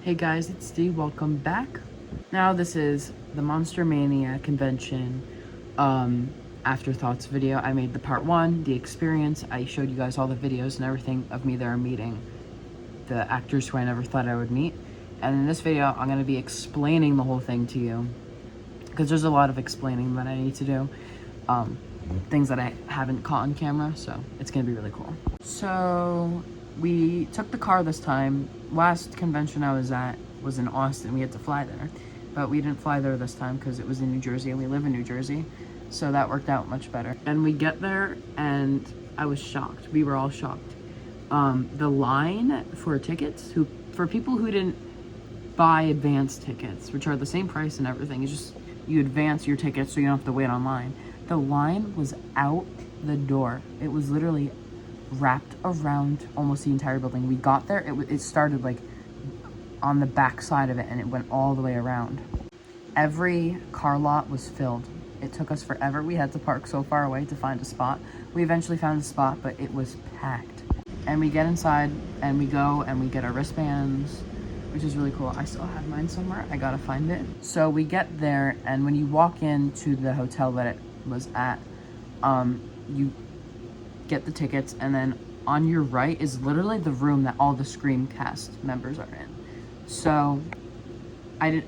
Hey guys, it's Dee. Welcome back. Now this is the Monster Mania convention Afterthoughts video. I made the part 1, the experience. I showed you guys all the videos and everything of me there meeting the actors who I never thought I would meet. And in this video, I'm going to be explaining the whole thing to you, because there's a lot of explaining that I need to do. Things that I haven't caught on camera, so it's going to be really cool. So we took the car this time. Last convention I was at was in Austin. We had to fly there, but we didn't fly there this time because it was in New Jersey and we live in New Jersey, so that worked out much better. And we get there and I was shocked. We were all shocked. The line for tickets, for people who didn't buy advance tickets, which are the same price and everything, it's just you advance your tickets so you don't have to wait online. The line was out the door. It was literally wrapped around almost the entire building. We got there, it started like on the back side of it and it went all the way around. Every car lot was filled. It took us forever. We had to park so far away to find a spot. We eventually found a spot, but it was packed. And we get inside and we go and we get our wristbands, which is really cool. I still have mine somewhere. I gotta find it. So we get there, and when you walk into the hotel that it was at, you get the tickets, and then on your right is literally the room that all the Scream cast members are in. So I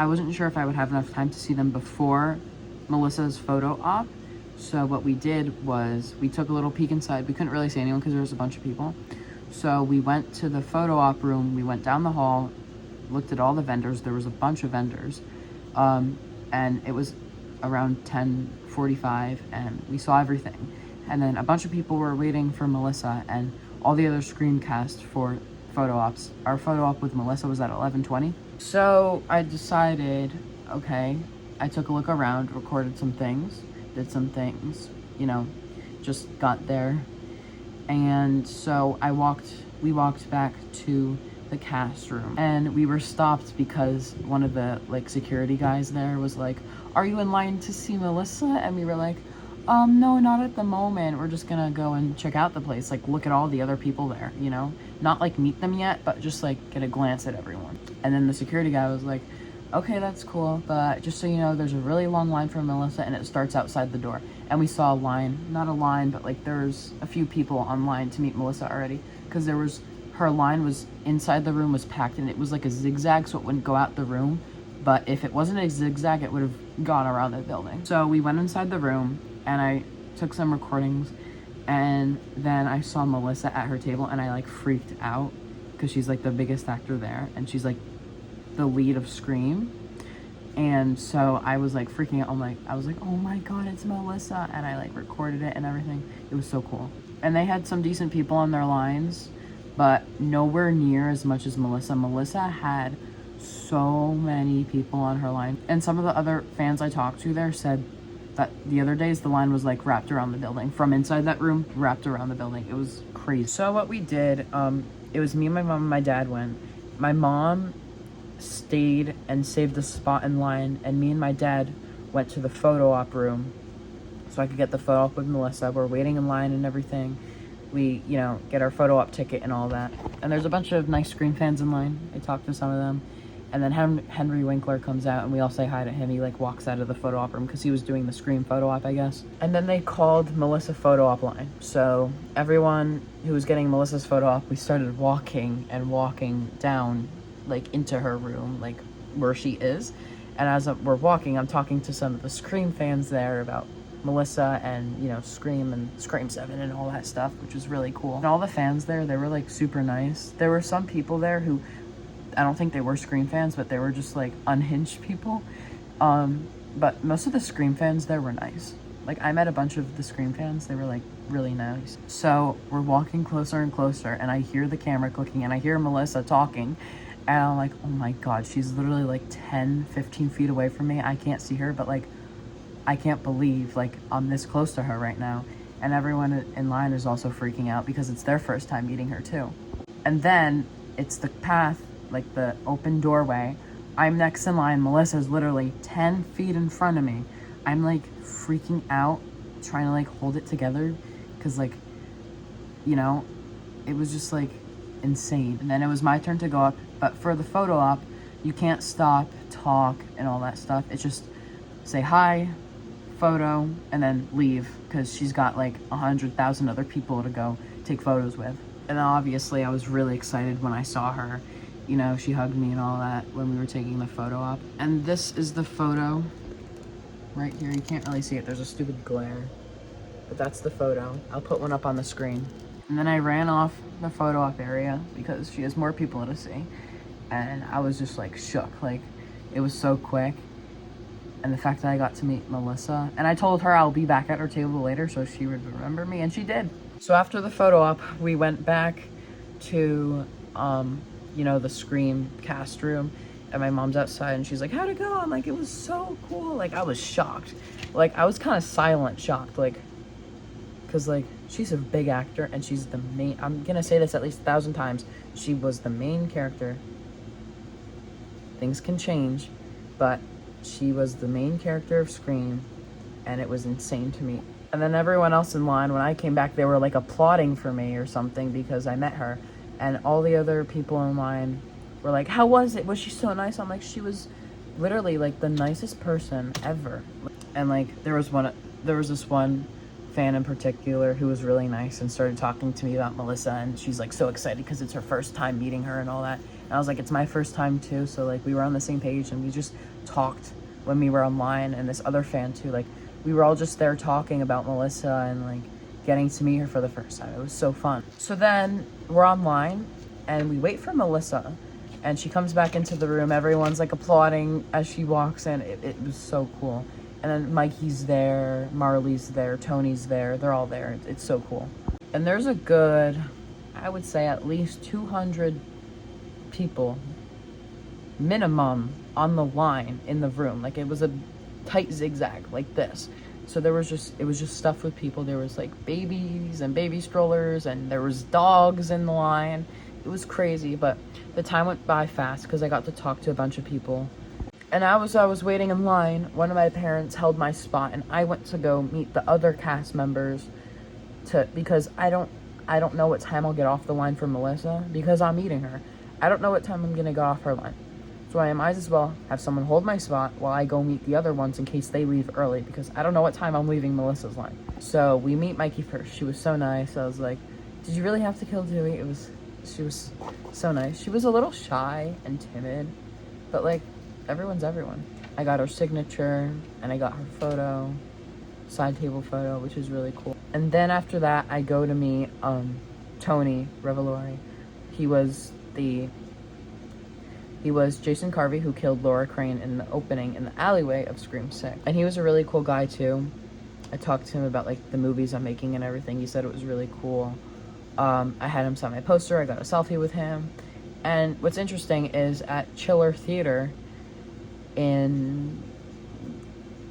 wasn't sure if I would have enough time to see them before Melissa's photo op. So what we did was we took a little peek inside. We couldn't really see anyone because there was a bunch of people. So we went to the photo op room, we went down the hall, looked at all the vendors. There was a bunch of vendors, and it was around 10:45 and we saw everything. And then a bunch of people were waiting for Melissa and all the other screencasts for photo ops. Our photo op with Melissa was at 11:20. So I decided, okay, I took a look around, recorded some things, did some things, just got there. And so we walked back to the cast room, and we were stopped because one of the security guys there was like, "Are you in line to see Melissa?" And we were like, no, not at the moment. We're just gonna go and check out the place, look at all the other people there, not meet them yet, but just get a glance at everyone. And then the security guy was like, "Okay, that's cool, but just so you know, there's a really long line for Melissa and it starts outside the door." And we saw a line, not a line, but there's a few people online to meet Melissa already, because her line was inside the room, was packed, and it was like a zigzag, so it wouldn't go out the room. But if it wasn't a zigzag, it would have gone around the building. So we went inside the room and I took some recordings, and then I saw Melissa at her table and I freaked out because she's the biggest actor there and she's the lead of Scream. And so I was freaking out. I was like, "Oh my god, it's Melissa," and I recorded it and everything. It was so cool. And they had some decent people on their lines, but nowhere near as much as Melissa. Melissa had so many people on her line, and some of the other fans I talked to there said that the other days the line was wrapped around the building, from inside that room wrapped around the building. It was crazy. So what we did, it was me, my mom, and my dad went. My mom stayed and saved a spot in line, and me and my dad went to the photo op room so I could get the photo op with Melissa. We're waiting in line and everything. We get our photo op ticket and all that, and there's a bunch of nice Scream fans in line. I talked to some of them. And then Henry Winkler comes out and we all say hi to him. He walks out of the photo op room because he was doing the Scream photo op, I guess. And then they called Melissa photo op line. So everyone who was getting Melissa's photo op, we started walking down into her room, where she is. And as we're walking, I'm talking to some of the Scream fans there about Melissa and Scream and Scream 7 and all that stuff, which was really cool. And all the fans there, they were super nice. There were some people there who, I don't think they were Scream fans, but they were just unhinged people. But most of the Scream fans there were nice. I met a bunch of the Scream fans. They were really nice. So we're walking closer and closer, and I hear the camera clicking and I hear Melissa talking, and I'm like, "Oh my god, she's literally 10-15 feet away from me. I can't see her, but I can't believe I'm this close to her right now." And everyone in line is also freaking out because it's their first time meeting her too. And then it's the path, the open doorway. I'm next in line. Melissa's literally 10 feet in front of me. I'm freaking out, trying to hold it together because it was just insane. And then it was my turn to go up, but for the photo op, you can't stop, talk, and all that stuff. It's just say hi, photo, and then leave, because she's got like 100,000 other people to go take photos with. And obviously I was really excited when I saw her. You know, she hugged me and all that when we were taking the photo op. And this is the photo right here. You can't really see it, there's a stupid glare, but that's the photo. I'll put one up on the screen. And then I ran off the photo op area because she has more people to see, and I was just like shook. Like, it was so quick. And the fact that I got to meet Melissa, and I told her I'll be back at her table later so she would remember me, and she did. So after the photo op, we went back to you know, the Scream cast room, and my mom's outside and she's like, how'd it go? I'm like, it was so cool. Like, I was shocked. Like, I was kind of silent shocked, like, because like, she's a big actor and she's the main, I'm gonna say this at least 1,000 times, she was the main character. Things can change, but she was the main character of Scream, and it was insane to me. And then everyone else in line, when I came back, they were like applauding for me or something because I met her. And all the other people in line were like, how was it? Was she so nice? I'm like, she was literally like the nicest person ever. And like, there was this one fan in particular who was really nice and started talking to me about Melissa, and she's like so excited because it's her first time meeting her and all that. And I was like, it's my first time too. So like, we were on the same page and we just talked when we were online. And this other fan too, like, we were all just there talking about Melissa and like getting to meet her for the first time. It was so fun. So then we're online and we wait for Melissa, and she comes back into the room. Everyone's like applauding as she walks in. It was so cool. And then Mikey's there, Marley's there, Tony's there. They're all there. It's so cool. And there's a good, I would say at least 200 people minimum on the line in the room. Like, it was a tight zigzag like this. So it was just stuffed with people. There was like babies and baby strollers, and there was dogs in the line. It was crazy, but the time went by fast because I got to talk to a bunch of people. And I was waiting in line, one of my parents held my spot, and I went to go meet the other cast members because I don't know what time I'll get off the line for Melissa, because I'm meeting her. I don't know what time I'm gonna get off her line. So I might as well have someone hold my spot while I go meet the other ones in case they leave early, because I don't know what time I'm leaving Melissa's line. So we meet Mikey first. She was so nice. I was like, did you really have to kill Dewey? She was so nice. She was a little shy and timid, but like, everyone's everyone. I got her signature and I got her photo, side table photo, which is really cool. And then after that, I go to meet Tony Revolori. He was Jason Carvey, who killed Laura Crane in the opening in the alleyway of Scream 6. And he was a really cool guy too. I talked to him about like the movies I'm making and everything. He said it was really cool. I had him sign my poster. I got a selfie with him. And what's interesting is at Chiller Theater in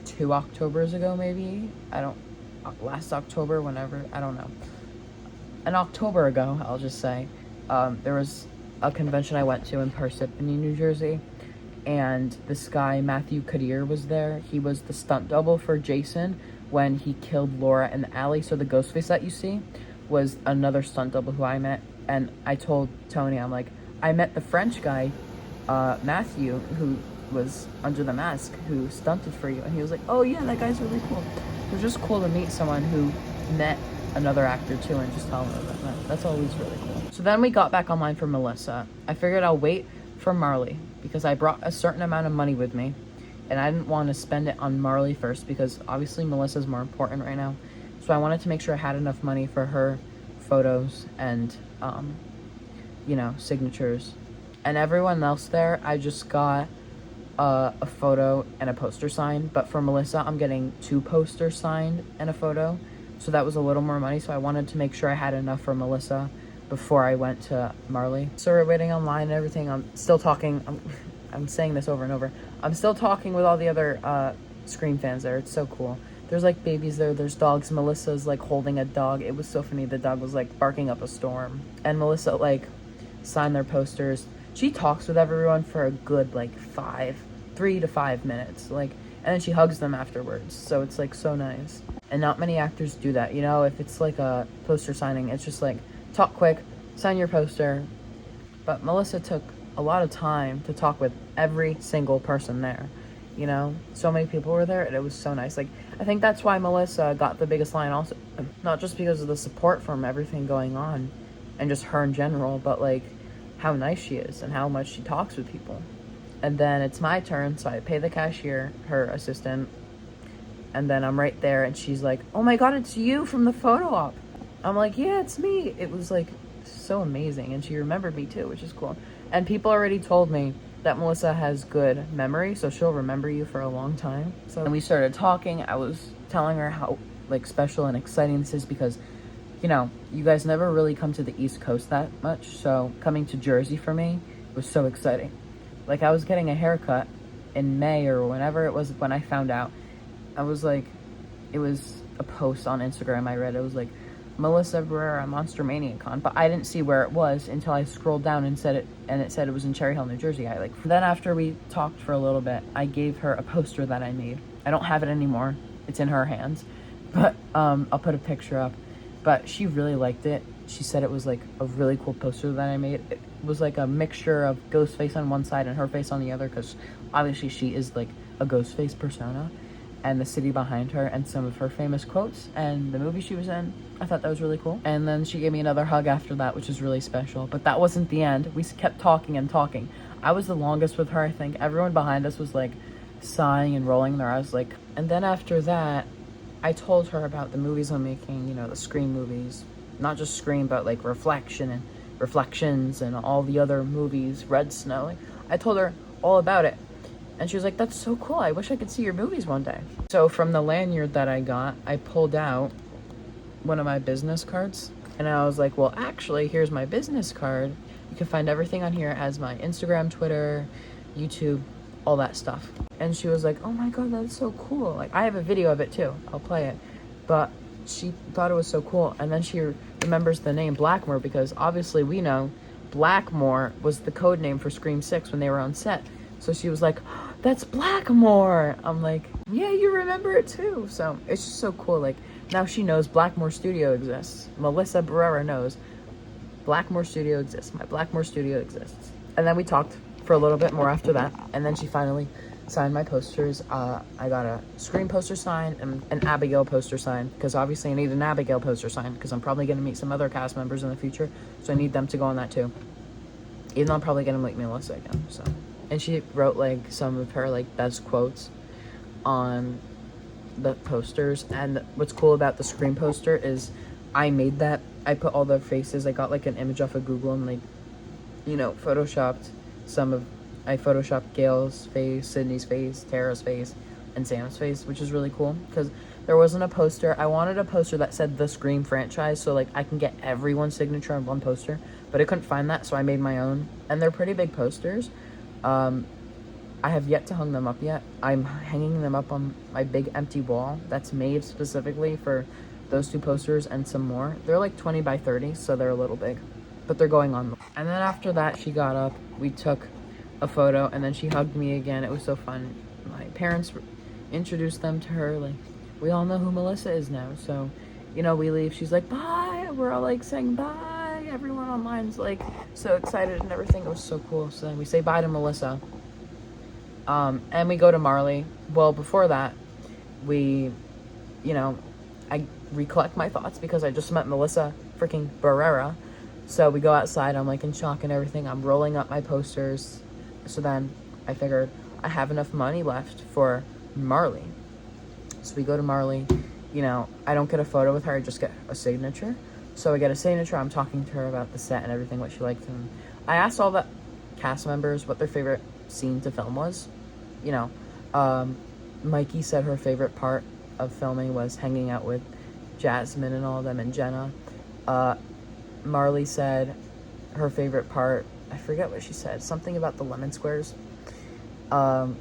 2 Octobers ago, maybe, last October, whenever, I don't know, an October ago, I'll just say, there was a convention I went to in Parsippany, New Jersey, and this guy Matthew Kadir was there. He was the stunt double for Jason when he killed Laura in the alley. So the ghost face that you see was another stunt double who I met. And I told Tony, I'm like, I met the French guy, Matthew, who was under the mask, who stunted for you. And he was like, oh yeah, that guy's really cool. It was just cool to meet someone who met another actor too and just tell them about that. That's always really cool. So then we got back online for Melissa. I figured I'll wait for Marley because I brought a certain amount of money with me, and I didn't want to spend it on Marley first because obviously Melissa's more important right now. So I wanted to make sure I had enough money for her photos and you know, signatures. And everyone else there, I just got a photo and a poster signed. But for Melissa, I'm getting 2 posters signed and a photo. So that was a little more money. So I wanted to make sure I had enough for Melissa before I went to Marley. So we're waiting online and everything. I'm still talking. I'm saying this over and over. I'm still talking with all the other Scream fans there. It's so cool. There's like babies there. There's dogs. Melissa's like holding a dog. It was so funny. The dog was like barking up a storm. And Melissa like signed their posters. She talks with everyone for a good like 3 to 5 minutes. Like, and then she hugs them afterwards. So it's like so nice. And not many actors do that. You know, if it's like a poster signing, it's just like talk quick, sign your poster, But Melissa took a lot of time to talk with every single person there. You know, so many people were there, and it was so nice. Like, I think that's why Melissa got the biggest line also, not just because of the support from everything going on and just her in general, but like how nice she is and how much she talks with people. And then it's my turn, so I pay the cashier, her assistant, and then I'm right there, and she's like, oh my god, it's you from the photo op. I'm like, yeah, it's me. It was like so amazing, and she remembered me too, which is cool. And people already told me that Melissa has good memory, so she'll remember you for a long time. So when we started talking, I was telling her how like special and exciting this is because, you know, you guys never really come to the East Coast that much, so coming to Jersey for me was so exciting. Like, I was getting a haircut in May or whenever it was when I found out. I was like, it was a post on Instagram I read. It was like, Melissa Barrera, Monster Mania Con, but I didn't see where it was until I scrolled down and it said it was in Cherry Hill, New Jersey. Then after we talked for a little bit, I gave her a poster that I made. I don't have it anymore. It's in her hands, but I'll put a picture up. But she really liked it. She said it was like a really cool poster that I made. It was like a mixture of ghost face on one side and her face on the other, because obviously she is like a ghost face persona, and the city behind her and some of her famous quotes and the movie she was in. I thought that was really cool. And then she gave me another hug after that, which is really special. But that wasn't the end. We kept talking and talking. I was the longest with her, I think. Everyone behind us was like sighing and rolling their eyes. Like, and then after that, I told her about the movies I'm making, you know, the Scream movies. Not just Scream, but like Reflection and Reflections and all the other movies, Red Snow. Like, I told her all about it. And she was like, that's so cool. I wish I could see your movies one day. So from the lanyard that I got, I pulled out one of my business cards. And I was like, well, actually, here's my business card. You can find everything on here. It has my Instagram, Twitter, YouTube, all that stuff. And she was like, oh my god, that's so cool. Like, I have a video of it too. I'll play it. But she thought it was so cool. And then she remembers the name Blackmore, because obviously we know Blackmore was the code name for Scream 6 when they were on set. So she was like, oh, that's Blackmore. I'm like, yeah, you remember it too. So it's just so cool. Like, now she knows Blackmore Studio exists. Melissa Barrera knows Blackmore Studio exists. My Blackmore Studio exists. And then we talked for a little bit more after that. And then she finally signed my posters. I got a Scream poster signed and an Abigail poster signed, because obviously I need an Abigail poster signed because I'm probably going to meet some other cast members in the future. So I need them to go on that too. Even though I'm probably going to meet Melissa again. So. And she wrote like some of her like best quotes on the posters. And what's cool about the Scream poster is I made that. I put all the faces. I got like an image off of Google and like, you know, I photoshopped Gail's face, Sydney's face, Tara's face, and Sam's face, which is really cool because there wasn't a poster. I wanted a poster that said the Scream franchise, so like I can get everyone's signature on one poster, but I couldn't find that, so I made my own. And they're pretty big posters. I have yet to hang them up yet. I'm hanging them up on my big empty wall that's made specifically for those two posters and some more. They're like 20 by 30, so they're a little big, but they're going on. And then after that, she got up, we took a photo, and then she hugged me again. It was so fun. My parents introduced them to her. Like, we all know who Melissa is now. So, you know, we leave. She's like, bye. We're all like saying bye. Everyone online's like so excited and everything. It was so cool. So then we say bye to Melissa. And we go to Marley. Well, before that, I recollect my thoughts because I just met Melissa freaking Barrera. So we go outside. I'm like in shock and everything. I'm rolling up my posters. So then I figured I have enough money left for Marley. So we go to Marley. You know, I don't get a photo with her. I just get a signature. So I get a signature. I'm talking to her about the set and everything, what she liked. And I asked all the cast members what their favorite scene to film was. You know, Mikey said her favorite part of filming was hanging out with Jasmine and all of them and Jenna. Marley said her favorite part, I forget what she said, something about the lemon squares. You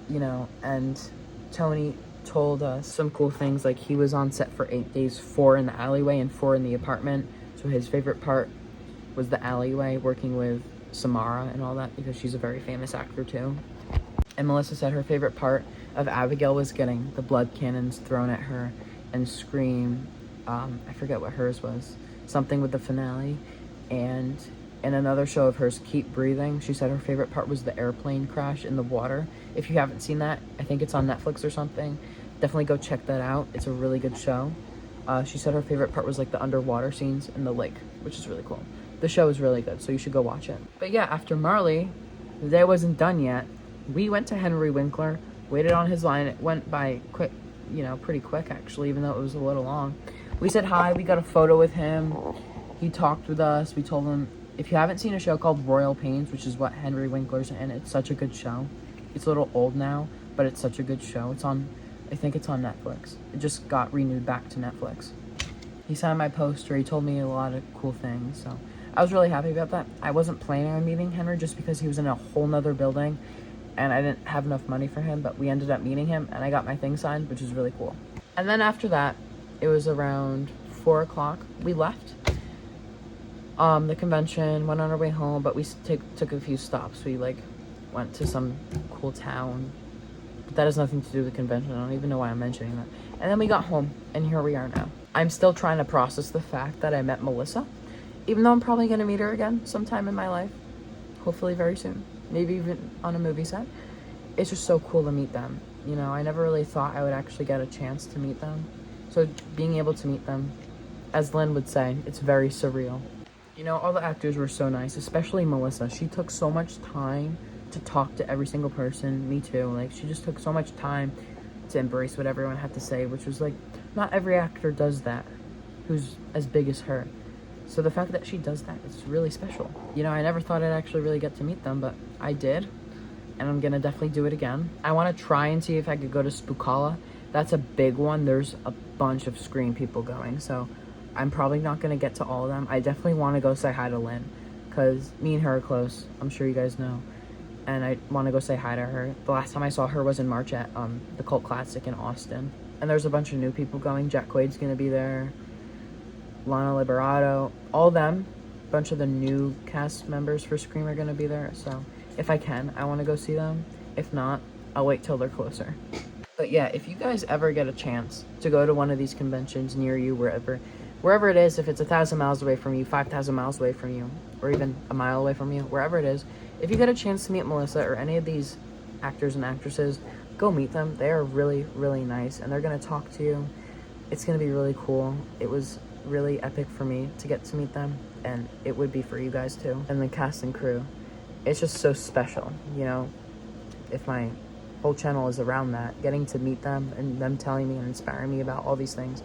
know, and Tony told us some cool things, like he was on set for 8 days, 4 in the alleyway and 4 in the apartment. So his favorite part was the alleyway, working with Samara and all that, because she's a very famous actor too. And Melissa said her favorite part of Abigail was getting the blood cannons thrown at her and Scream. I forget what hers was. Something with the finale. And In another show of hers, Keep Breathing, she said her favorite part was the airplane crash in the water. If you haven't seen that, I think it's on Netflix or something. Definitely go check that out. It's a really good show. She said her favorite part was like the underwater scenes in the lake, which is really cool. The show is really good, so you should go watch it. But yeah, after Marley, the day wasn't done yet. We went to Henry Winkler, waited on his line. It went by quick, pretty quick actually, even though it was a little long. We said hi, we got a photo with him. He talked with us. We told him, if you haven't seen a show called Royal Pains, which is what Henry Winkler's in, it's such a good show. It's a little old now, but it's such a good show. I think it's on Netflix. It just got renewed back to Netflix. He signed my poster. He told me a lot of cool things, so I was really happy about that. I wasn't planning on meeting Henry just because he was in a whole nother building and I didn't have enough money for him, but we ended up meeting him and I got my thing signed, which is really cool. And then after that, it was around 4 o'clock. We left the convention, went on our way home, but we took a few stops. We went to some cool town, but that has nothing to do with the convention. I don't even know why I'm mentioning that. And then we got home and here we are now. I'm still trying to process the fact that I met Melissa, even though I'm probably going to meet her again sometime in my life, hopefully very soon, maybe even on a movie set. It's just so cool to meet them. I never really thought I would actually get a chance to meet them. So being able to meet them, as Lynn would say, it's very surreal. All the actors were so nice, especially Melissa. She took so much time to talk to every single person. Me too. She just took so much time to embrace what everyone had to say, which was not every actor does that who's as big as her. So the fact that she does that, it's really special. I never thought I'd actually really get to meet them, but I did. And I'm gonna definitely do it again. I wanna try and see if I could go to Spookala. That's a big one. There's a bunch of Scream people going, so I'm probably not gonna get to all of them. I definitely wanna go say hi to Lynn, because me and her are close. I'm sure you guys know. And I wanna go say hi to her. The last time I saw her was in March at the Cult Classic in Austin. And there's a bunch of new people going. Jack Quaid's gonna be there. Lana Liberato, all them, a bunch of the new cast members for Scream are gonna be there. So if I can, I wanna go see them. If not, I'll wait till they're closer. But yeah, if you guys ever get a chance to go to one of these conventions near you, wherever it is, if it's 1,000 miles away from you, 5,000 miles away from you, or even a mile away from you, wherever it is, if you get a chance to meet Melissa or any of these actors and actresses, go meet them. They are really, really nice, and they're gonna talk to you. It's gonna be really cool. It was really epic for me to get to meet them, and it would be for you guys too. And the cast and crew, it's just so special. If my whole channel is around that, getting to meet them and them telling me and inspiring me about all these things,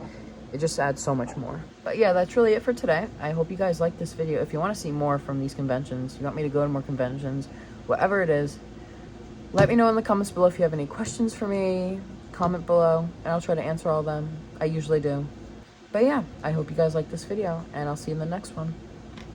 it just adds so much more. But yeah, that's really it for today. I hope you guys liked this video. If you want to see more from these conventions, you want me to go to more conventions, whatever it is, let me know in the comments below. If you have any questions for me, comment below and I'll try to answer all of them. I usually do. But yeah, I hope you guys liked this video and I'll see you in the next one.